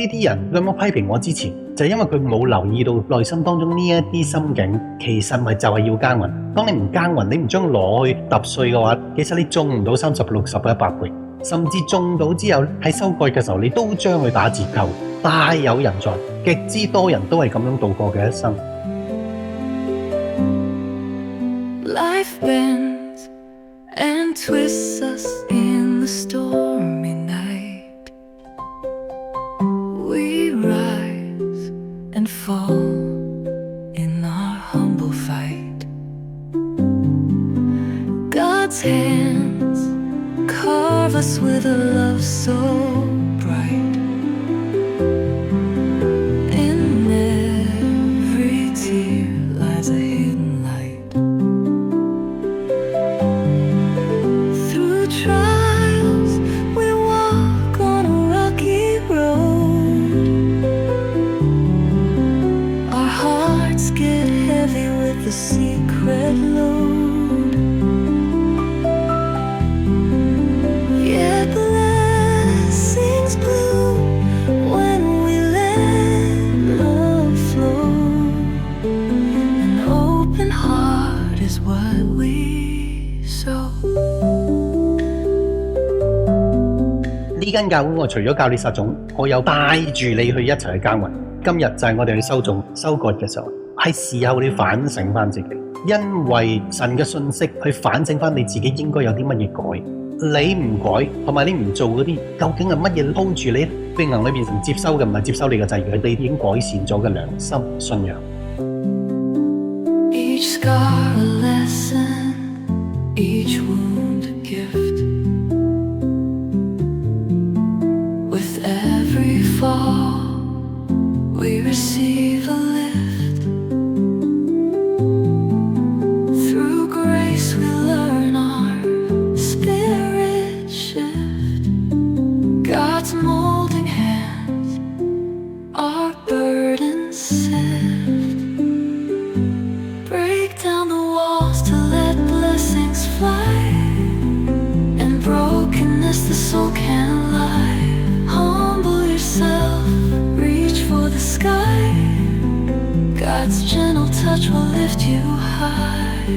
啲人咁樣批評我之前，就係因為佢冇留意到內心當中呢一啲心境，其實咪就係要耕耘。當你唔耕耘，你唔將攞去揼碎嘅話，其實你種唔到30、60、100倍，甚至種到之後喺收割嘅時候，你都將佢打折扣。大有人在，極之多人都係咁樣度過嘅一生。Life bends and twists us in the stormy night. We rise and fall in our humble fight. God's hands carve us with a love so bright. In every tear lies a hidden light. Through trials we walk on a rocky road. Our hearts get heavy with the secret load. Yet blessings bloom when we let love flow. An open heart is what we sow. 呢間教會我除咗教你撒種，我有帶住你去一齊去耕耘。今日就係我哋去收種、收割嘅時候，係時候你反省翻自己，因為神嘅信息去反省翻你自己應該有啲乜嘢改。你唔改，同埋你唔做嗰啲，究竟係乜嘢 hold 住你？並能裏變成接收嘅，唔係接收你嘅際遇，你已經改善咗嘅良心信仰。Each scar a lesson, each wound a gift. With every fall, we receive a lift. Through grace we learn our spirit shift. God's molding hands, our burdens sift. Break down the walls to let blessings fly. In brokenness the soul can't lie. Humble yourself, reach for the sky. God's gentle touch will lift you high.